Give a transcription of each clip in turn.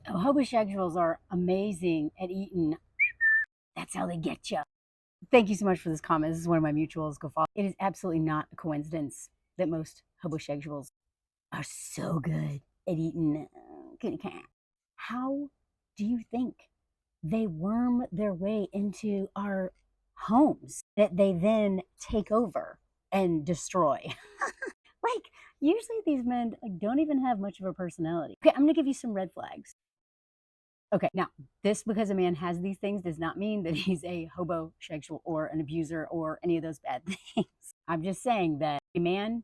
Hobosexuals are amazing at eating. That's how they get you. Thank you so much for this comment. This is one of my mutuals. Go follow. It is absolutely not a coincidence that most hobosexuals are so good at eating kitty cat. How do you think they worm their way into our homes that they then take over and destroy? Like, usually these men don't even have much of a personality. Okay, I'm gonna give you some red flags. Okay, now, this because a man has these things does not mean that he's a hobosexual or an abuser or any of those bad things. I'm just saying that a man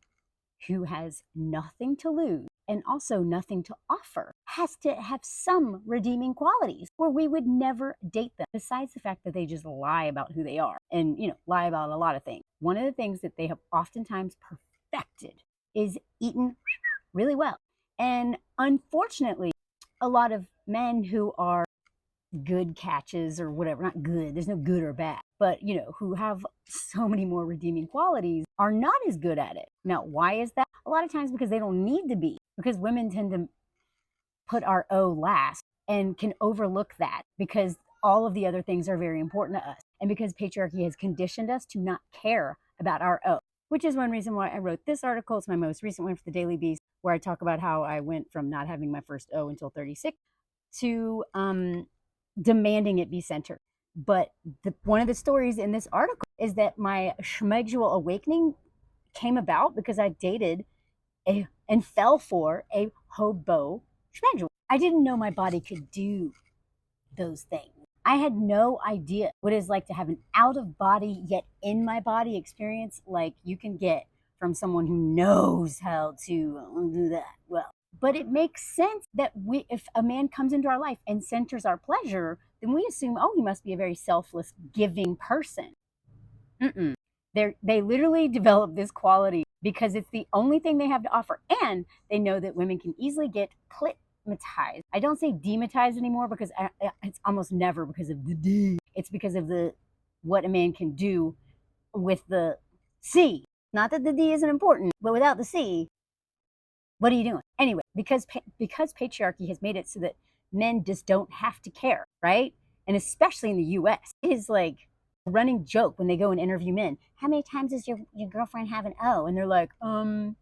who has nothing to lose and also nothing to offer has to have some redeeming qualities, or we would never date them, besides the fact that they just lie about who they are and, lie about a lot of things. One of the things that they have oftentimes perfected is eaten really well. And unfortunately, a lot of men who are good catches or whatever, not good, there's no good or bad, but who have so many more redeeming qualities are not as good at it. Now, why is that? A lot of times because they don't need to be, because women tend to put our O last and can overlook that because all of the other things are very important to us. And because patriarchy has conditioned us to not care about our O, which is one reason why I wrote this article. It's my most recent one for the Daily Beast, where I talk about how I went from not having my first O until 36 to demanding it be centered. But one of the stories in this article is that my schmegsual awakening came about because I dated and fell for a hobo schmegsual. I didn't know my body could do those things. I had no idea what it's like to have an out of body yet in my body experience like you can get from someone who knows how to do that well. But it makes sense that if a man comes into our life and centers our pleasure, then we assume, oh, he must be a very selfless, giving person. Mm-mm. They literally develop this quality because it's the only thing they have to offer. And they know that women can easily get clitmatized. I don't say dematized anymore because it's almost never because of the D. It's because of what a man can do with the C. Not that the D isn't important, but without the C, what are you doing? Anyway, because patriarchy has made it so that men just don't have to care, right? And especially in the US, it is like a running joke when they go and interview men. How many times does your girlfriend have an O? And they're like, I'm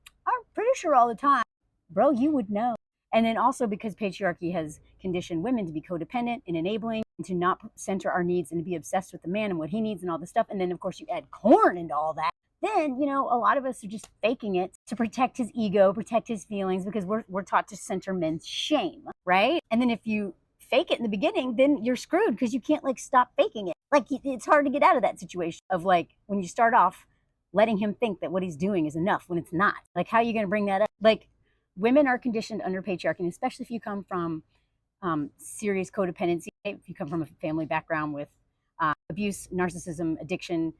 pretty sure all the time. Bro, you would know. And then also because patriarchy has conditioned women to be codependent and enabling and to not center our needs and to be obsessed with the man and what he needs and all this stuff. And then, of course, you add corn into all that. Then, a lot of us are just faking it to protect his ego, protect his feelings, because we're taught to center men's shame, right? And then if you fake it in the beginning, then you're screwed because you can't stop faking it. It's hard to get out of that situation of when you start off letting him think that what he's doing is enough when it's not. How are you going to bring that up? Women are conditioned under patriarchy, and especially if you come from serious codependency, if you come from a family background with abuse, narcissism, addiction,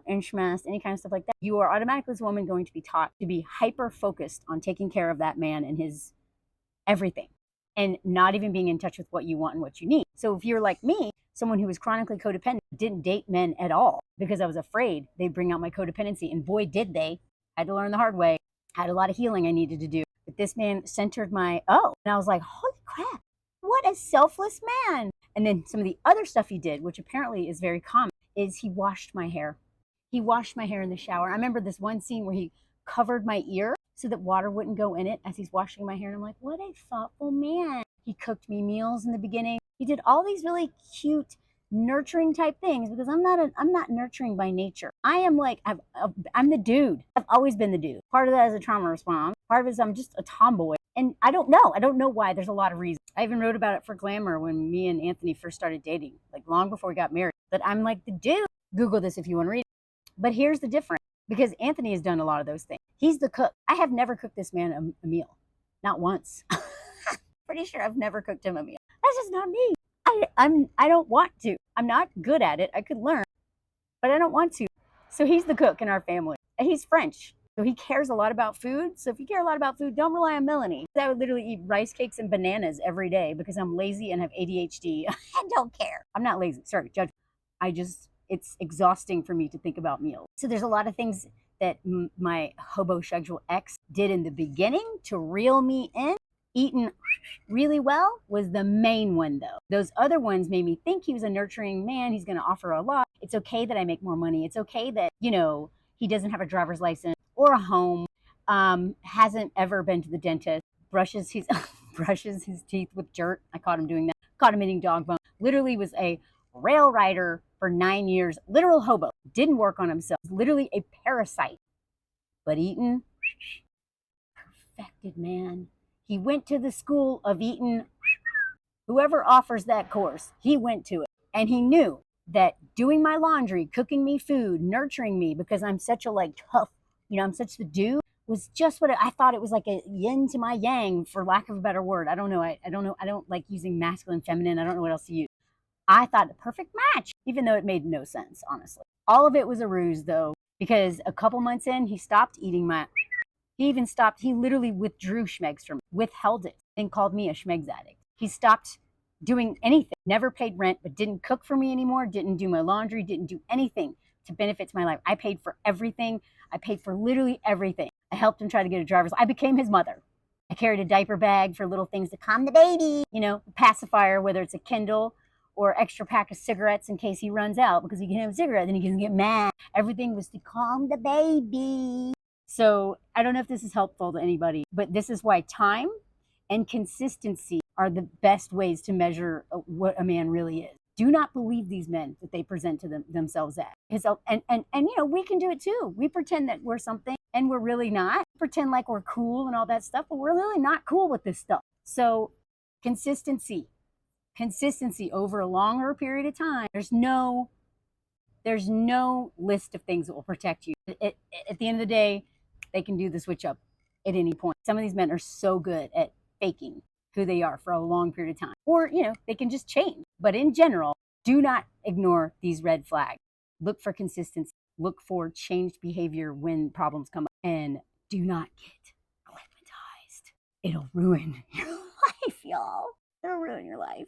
incest, any kind of stuff like that, you are automatically as a woman going to be taught to be hyper focused on taking care of that man and his everything and not even being in touch with what you want and what you need. So if you're like me, someone who was chronically codependent, didn't date men at all because I was afraid they'd bring out my codependency, and boy did they. I had to learn the hard way. I had a lot of healing I needed to do. But this man centered my and I was like, holy crap, what a selfless man. And then some of the other stuff he did, which apparently is very common, is he washed my hair. He washed my hair in the shower. I remember this one scene where he covered my ear so that water wouldn't go in it as he's washing my hair. And I'm like, what a thoughtful man. He cooked me meals in the beginning. He did all these really cute, nurturing type things because I'm not nurturing by nature. I'm the dude. I've always been the dude. Part of that is a trauma response. Part of it is I'm just a tomboy. And I don't know why. There's a lot of reasons. I even wrote about it for Glamour when me and Anthony first started dating, long before we got married. But I'm like the dude. Google this if you want to read it. But here's the difference, because Anthony has done a lot of those things. He's the cook. I have never cooked this man a meal. Not once. Pretty sure I've never cooked him a meal. That's just not me. I don't want to. I'm not good at it. I could learn, but I don't want to. So he's the cook in our family. And he's French. So he cares a lot about food. So if you care a lot about food, don't rely on Melanie. I would literally eat rice cakes and bananas every day because I'm lazy and have ADHD and don't care. I'm not lazy. Sorry, judge. It's exhausting for me to think about meals. So there's a lot of things that my hobosexual ex did in the beginning to reel me in, eating really well was the main one, though. Those other ones made me think he was a nurturing man. He's going to offer a lot. It's okay that I make more money. It's okay that, he doesn't have a driver's license or a home, hasn't ever been to the dentist, brushes his brushes his teeth with dirt. I caught him doing that. Caught him eating dog bone. Literally was a rail rider for 9 years. Literal hobo. Didn't work on himself. Literally a parasite. But eating, perfected, man. He went to the school of eating. Whoever offers that course, he went to it. And he knew that doing my laundry, cooking me food, nurturing me, because I'm such a tough, I'm such the dude, was just what I thought. It was like a yin to my yang, for lack of a better word. I don't know. I don't know. I don't like using masculine, feminine. I don't know what else to use. I thought a perfect match, even though it made no sense, honestly. All of it was a ruse, though, because a couple months in, he stopped eating he even stopped, he literally withdrew schmegs from me, withheld it, and called me a schmegs addict. He stopped doing anything, never paid rent, but didn't cook for me anymore, didn't do my laundry, didn't do anything to benefit my life. I paid for everything. I paid for literally everything. I helped him try to get a driver's license. I became his mother. I carried a diaper bag for little things to calm the baby, pacifier, whether it's a Kindle or extra pack of cigarettes in case he runs out, because he can have a cigarette, then he can get mad. Everything was to calm the baby. So I don't know if this is helpful to anybody, but this is why time and consistency are the best ways to measure what a man really is. Do not believe these men that they present to themselves as. And we can do it too. We pretend that we're something and we're really not. Pretend like we're cool and all that stuff, but we're really not cool with this stuff. So consistency over a longer period of time. There's no list of things that will protect you. At the end of the day, they can do the switch up at any point. Some of these men are so good at faking who they are for a long period of time. Or, they can just change. But in general, do not ignore these red flags. Look for consistency. Look for changed behavior when problems come up. And do not get climatized. It'll ruin your life, y'all. It'll ruin your life.